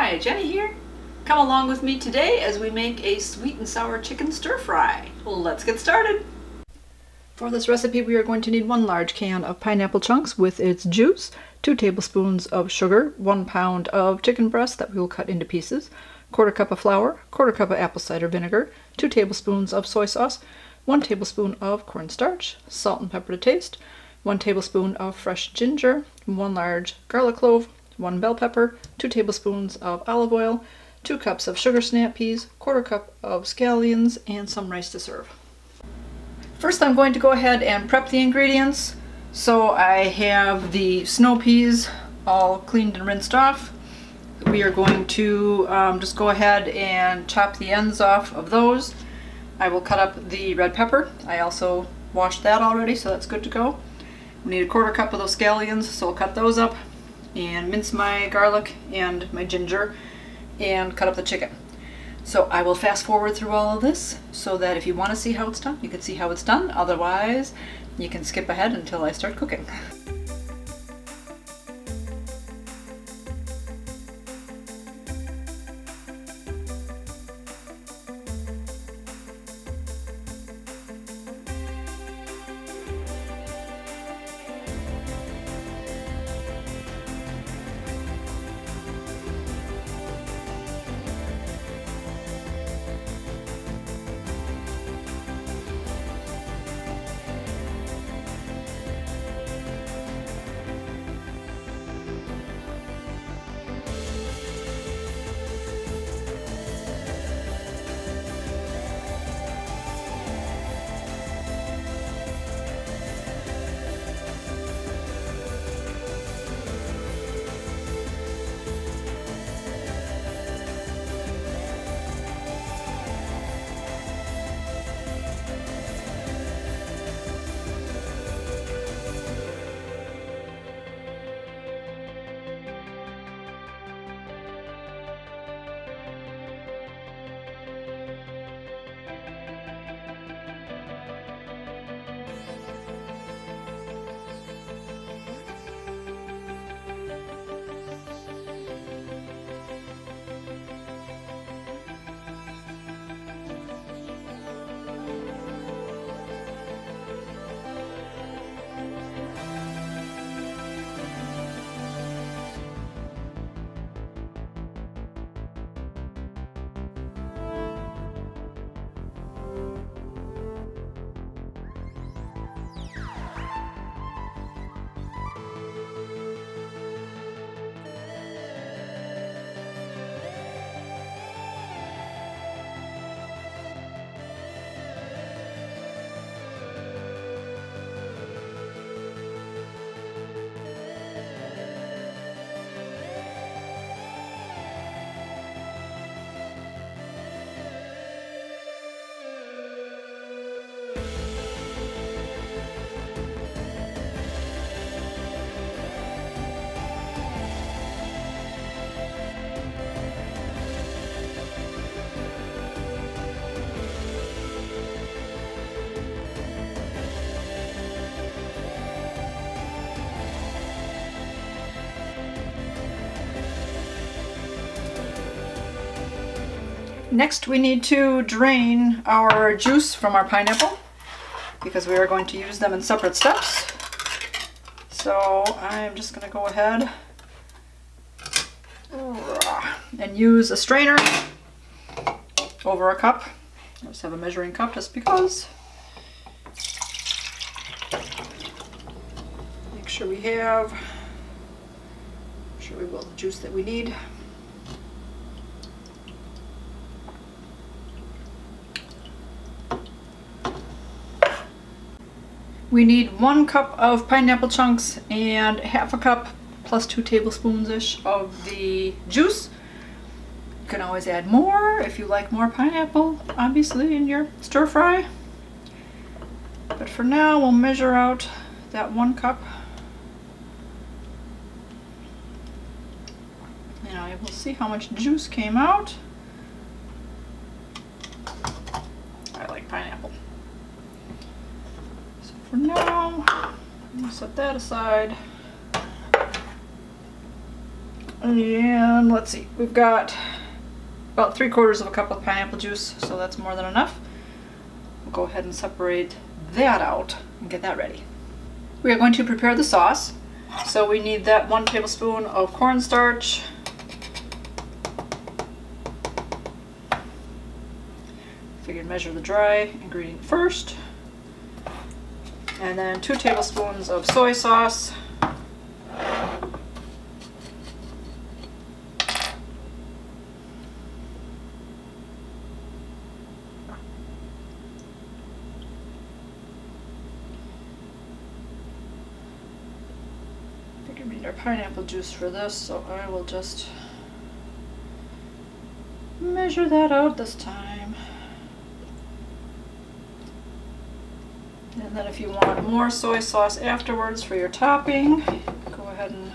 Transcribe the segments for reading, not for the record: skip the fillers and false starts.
Hi, Jenny here. Come along with me today as we make a sweet and sour chicken stir fry. Let's get started. For this recipe we are going to need 1 large can of pineapple chunks with its juice, 2 tablespoons of sugar, 1 pound of chicken breast that we will cut into pieces, 1/4 cup of flour, 1/4 cup of apple cider vinegar, 2 tablespoons of soy sauce, 1 tablespoon of cornstarch, salt and pepper to taste, 1 tablespoon of fresh ginger, 1 large garlic clove, 1 bell pepper, 2 tablespoons of olive oil, 2 cups of sugar snap peas, 1/4 cup of scallions, and some rice to serve. First I'm going to go ahead and prep the ingredients. So I have the snow peas all cleaned and rinsed off. We are going to just go ahead and chop the ends off of those. I will cut up the red pepper. I also washed that already, so that's good to go. We need 1/4 cup of those scallions, so I'll cut those up and mince my garlic and my ginger and cut up the chicken. So I will fast forward through all of this so that if you want to see how it's done, you can see how it's done. Otherwise, you can skip ahead until I start cooking. Next we need to drain our juice from our pineapple because we are going to use them in separate steps. So I'm just going to go ahead and use a strainer over a cup. I just have a measuring cup just because. Make sure we have the juice that we need. We need 1 cup of pineapple chunks and 1/2 cup plus 2 tablespoons-ish of the juice. You can always add more if you like more pineapple, obviously, in your stir fry. But for now, we'll measure out that 1 cup. And I will see how much juice came out. I like pineapple. For now, I'm going to set that aside. And let's see, we've got about 3/4 of a cup of pineapple juice, so that's more than enough. We'll go ahead and separate that out and get that ready. We are going to prepare the sauce. So we need that 1 tablespoon of cornstarch, figured measure the dry ingredient first, and then 2 tablespoons of soy sauce, we need our pineapple juice for this, so I will just measure that out this time. And then if you want more soy sauce afterwards for your topping, go ahead and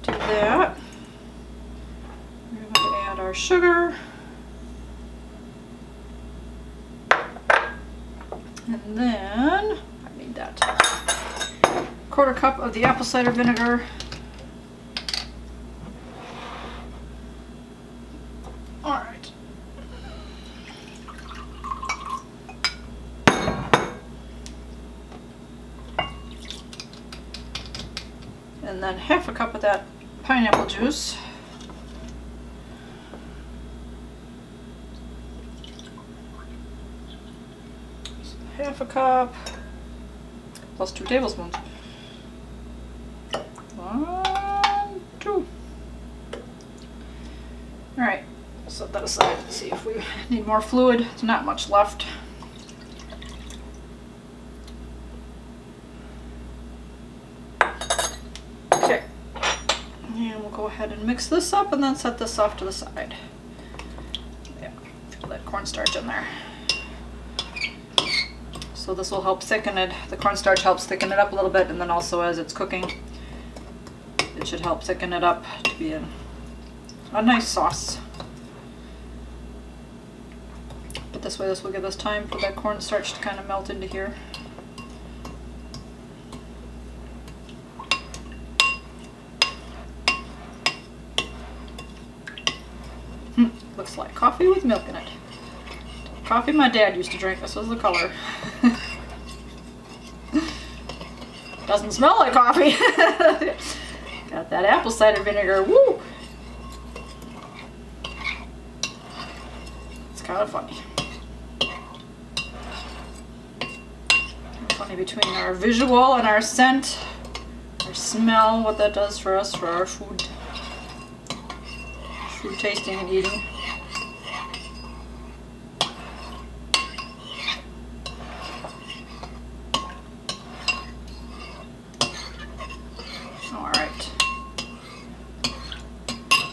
do that. We're going to add our sugar. And then, I need that. 1/4 cup of the apple cider vinegar. All right. And then 1/2 cup of that pineapple juice. So 1/2 cup plus 2 tablespoons. 1, 2. All right, set that aside. Let's see if we need more fluid. There's not much left. Okay, and we'll go ahead and mix this up and then set this off to the side. Yeah, feel that cornstarch in there. So this will help thicken it. The cornstarch helps thicken it up a little bit, and then also as it's cooking, it should help thicken it up to be a nice sauce. But this way, this will give us time for that cornstarch to kind of melt into here. Looks like coffee with milk in it. Coffee my dad used to drink. This was the color. Doesn't smell like coffee. Got that apple cider vinegar. Woo! It's kind of funny. Funny between our visual and our scent, our smell, what that does for us, for our food tasting and eating.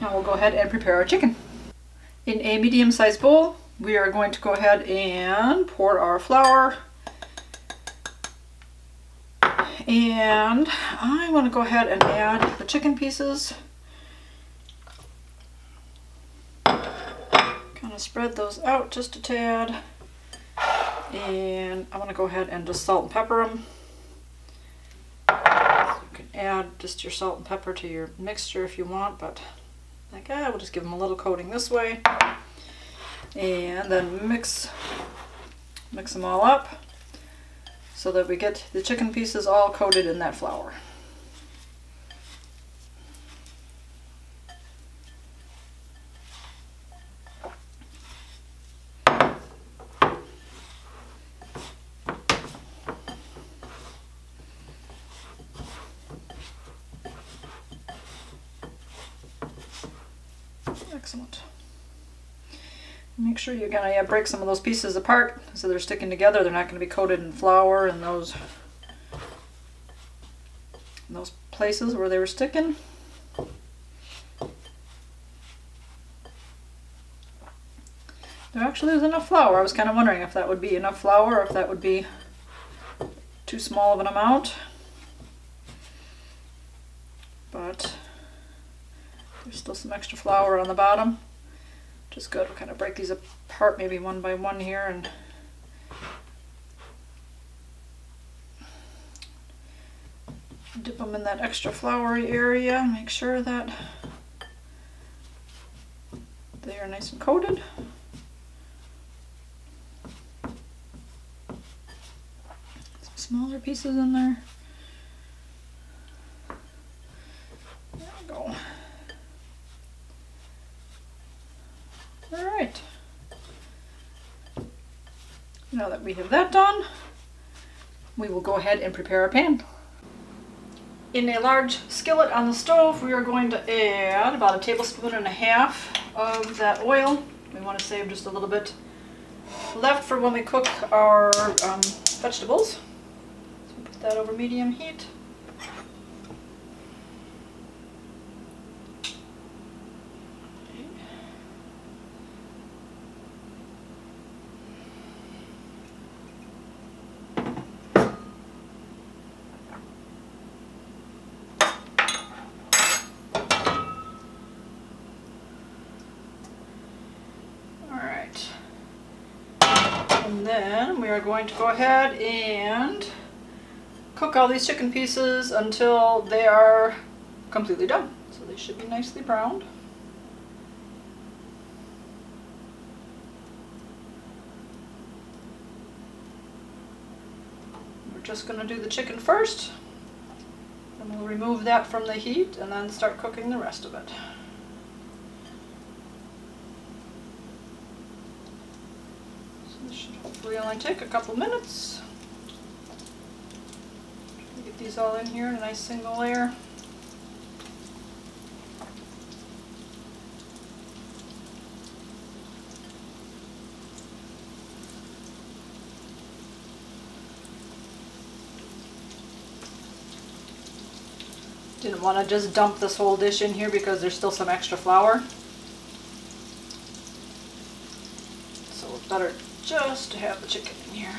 Now we'll go ahead and prepare our chicken. In a medium-sized bowl, we are going to go ahead and pour our flour. And I want to go ahead and add the chicken pieces. Kind of spread those out just a tad. And I want to go ahead and just salt and pepper them. You can add just your salt and pepper to your mixture if you want, but like, we'll just give them a little coating this way, and then mix them all up so that we get the chicken pieces all coated in that flour. Excellent. Make sure you're gonna break some of those pieces apart so they're sticking together. They're not gonna be coated in flour in those places where they were sticking. There actually is enough flour. I was kind of wondering if that would be enough flour or if that would be too small of an amount. But there's still some extra flour on the bottom. Just good. We'll kind of break these apart maybe one by one here and Dip them in that extra floury area. Make sure that they are nice and coated. Some smaller pieces in there. There we go. All right. Now that we have that done, we will go ahead and prepare our pan. In a large skillet on the stove, we are going to add about 1.5 tablespoons of that oil. We want to save just a little bit left for when we cook our vegetables. So put that over medium heat. And then we are going to go ahead and cook all these chicken pieces until they are completely done. So they should be nicely browned. We're just going to do the chicken first, and we'll remove that from the heat and then start cooking the rest of it. This should hopefully only take a couple minutes. Get these all in here in a nice single layer. Didn't want to just dump this whole dish in here because there's still some extra flour. So it's better just to have the chicken in here.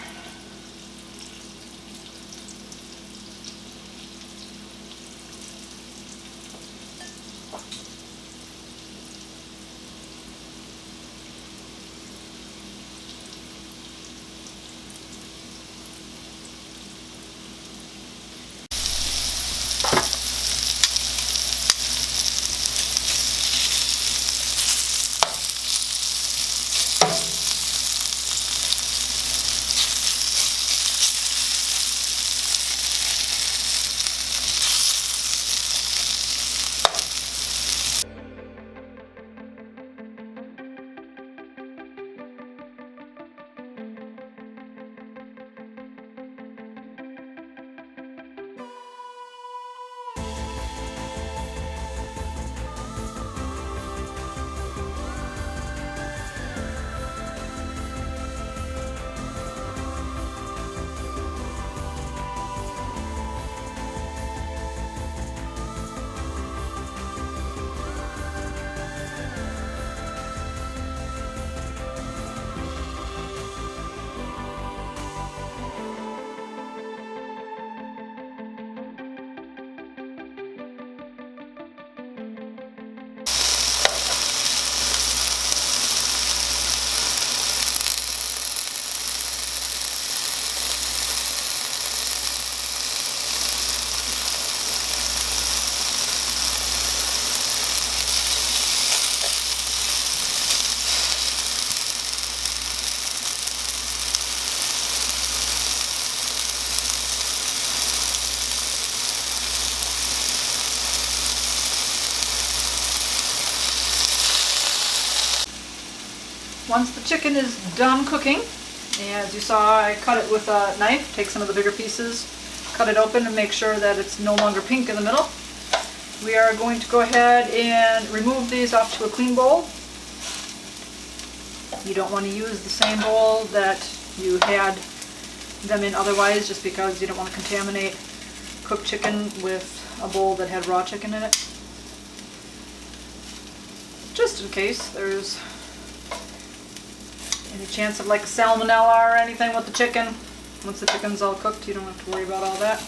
Once the chicken is done cooking, as you saw, I cut it with a knife. Take some of the bigger pieces, cut it open, and make sure that it's no longer pink in the middle. We are going to go ahead and remove these off to a clean bowl. You don't want to use the same bowl that you had them in otherwise, just because you don't want to contaminate cooked chicken with a bowl that had raw chicken in it. Just in case there's any chance of like a salmonella or anything with the chicken. Once the chicken's all cooked, you don't have to worry about all that.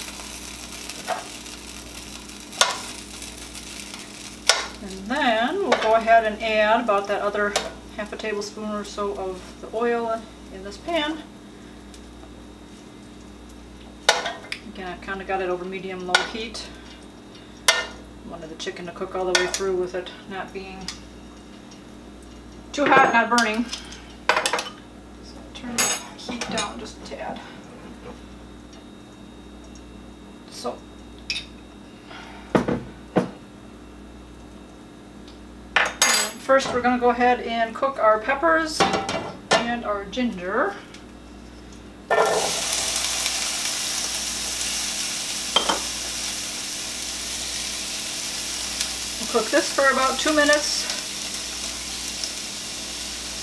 And then we'll go ahead and add about that other 1/2 tablespoon or so of the oil in this pan. Again, I've kind of got it over medium-low heat. I wanted the chicken to cook all the way through with it not being too hot, not burning. So I'll turn the heat down just a tad. So first we're going to go ahead and cook our peppers and our ginger. We'll cook this for about 2 minutes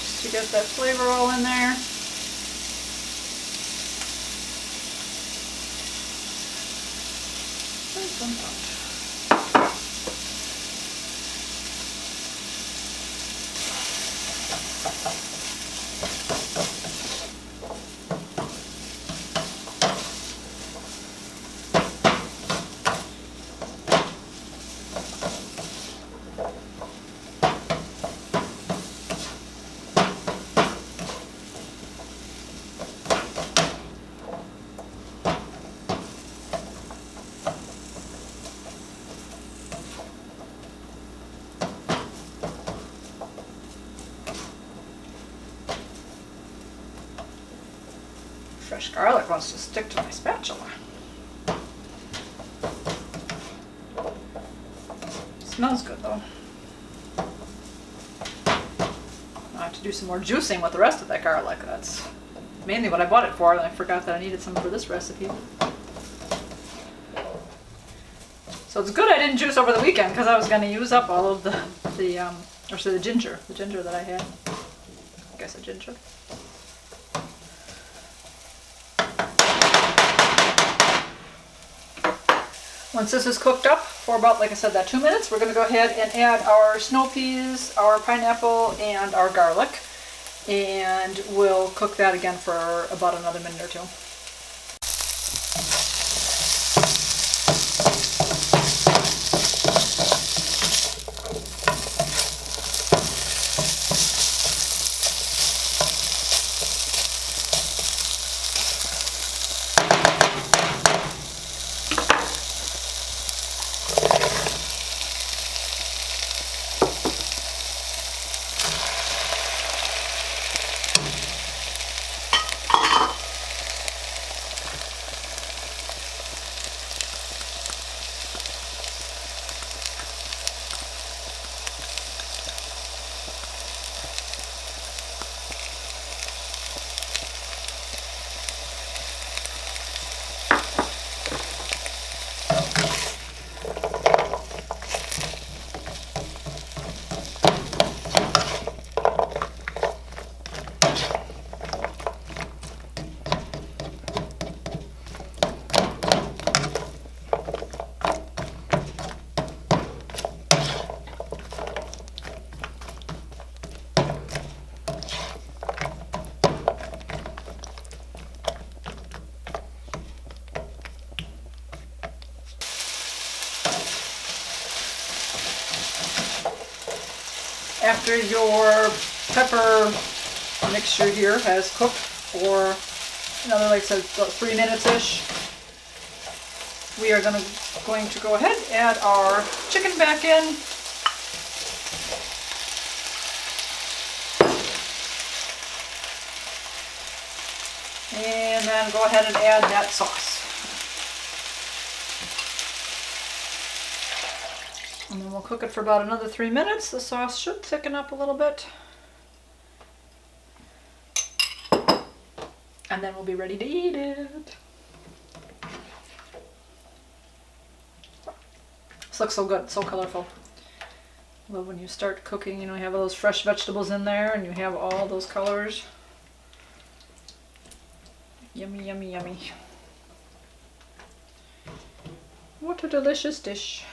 just to get that flavor all in there. Fresh garlic wants to stick to my spatula. Smells good though. I have to do some more juicing with the rest of that garlic. That's mainly what I bought it for, and I forgot that I needed some for this recipe. So it's good I didn't juice over the weekend because I was going to use up all of the ginger that I had. I guess a ginger. Once this is cooked up for about, like I said, that 2 minutes, we're going to go ahead and add our snow peas, our pineapple, and our garlic. And we'll cook that again for about another minute or two. After your pepper mixture here has cooked for another, like I said, about 3 minutes-ish, we are going to go ahead and add our chicken back in. And then go ahead and add that sauce. And then we'll cook it for about another 3 minutes. The sauce should thicken up a little bit. And then we'll be ready to eat it. This looks so good, so colorful. I love when you start cooking, you know, you have all those fresh vegetables in there and you have all those colors. Yummy, yummy, yummy. What a delicious dish.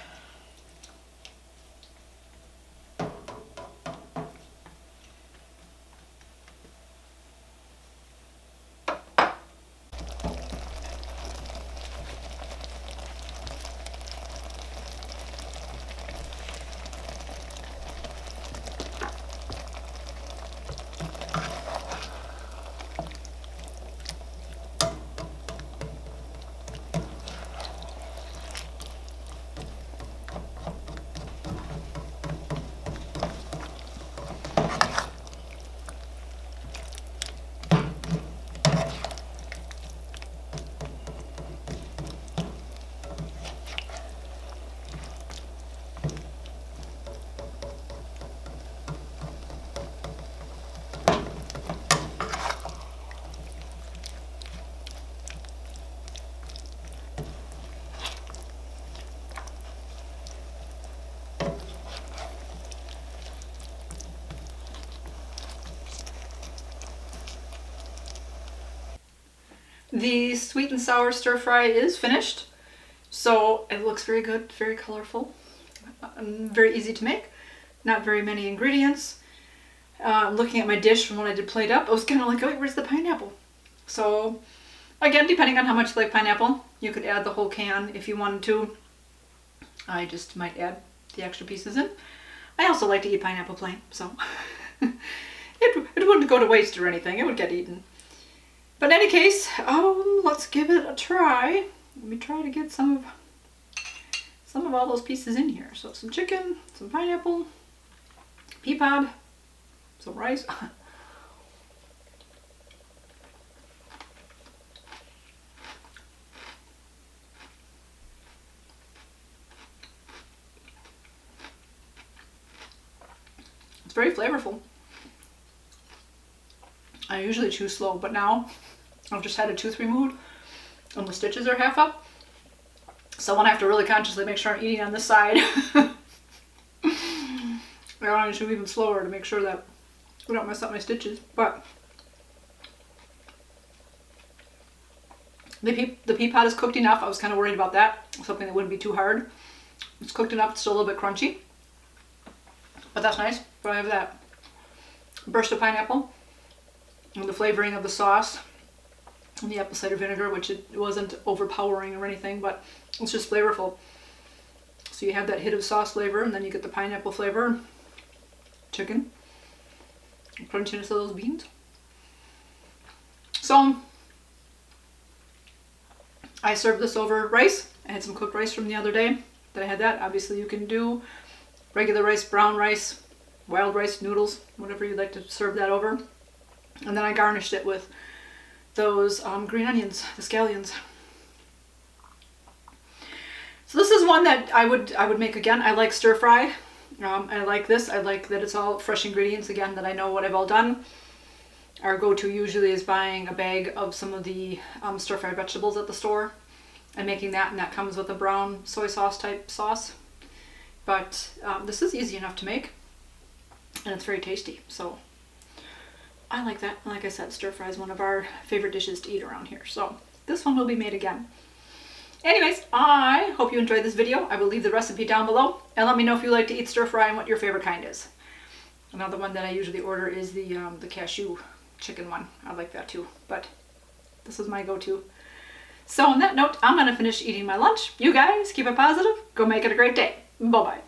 the sweet and sour stir fry is finished. So it looks very good, very colorful, very easy to make, not very many ingredients. Looking at my dish from when I did plate up, I was kind of like, oh, where's the pineapple? So again, depending on how much you like pineapple, you could add the whole can if you wanted to. I just might add the extra pieces in. I also like to eat pineapple plain, so it wouldn't go to waste or anything. It would get eaten. But in any case, let's give it a try. Let me try to get some of all those pieces in here. So some chicken, some pineapple, pea pod, some rice. It's very flavorful. I usually chew slow, but now I've just had a tooth removed and the stitches are half up. So when I have to really consciously make sure I'm eating on this side, I want to chew even slower to make sure that we don't mess up my stitches. But the pea pod is cooked enough. I was kind of worried about that, something that wouldn't be too hard. It's cooked enough, it's still a little bit crunchy, but that's nice. But I have that burst of pineapple and the flavoring of the sauce and the apple cider vinegar, which it wasn't overpowering or anything, but it's just flavorful. So you have that hit of sauce flavor, and then you get the pineapple flavor, chicken, crunchiness of those beans. So I served this over rice. I had some cooked rice from the other day that I had that. Obviously you can do regular rice, brown rice, wild rice, noodles, whatever you'd like to serve that over. And then I garnished it with those green onions, the scallions. So this is one that I would make again. I like stir fry. I like this. I like that it's all fresh ingredients again, that I know what I've all done. Our go-to usually is buying a bag of some of the stir fry vegetables at the store and making that, and that comes with a brown soy sauce type sauce. But this is easy enough to make, and it's very tasty. So I like that. Like I said, stir fry is one of our favorite dishes to eat around here. So this one will be made again. Anyways, I hope you enjoyed this video. I will leave the recipe down below, and let me know if you like to eat stir fry and what your favorite kind is. Another one that I usually order is the cashew chicken one. I like that too, but this is my go-to. So on that note, I'm gonna finish eating my lunch. You guys keep it positive. Go make it a great day. Bye-bye.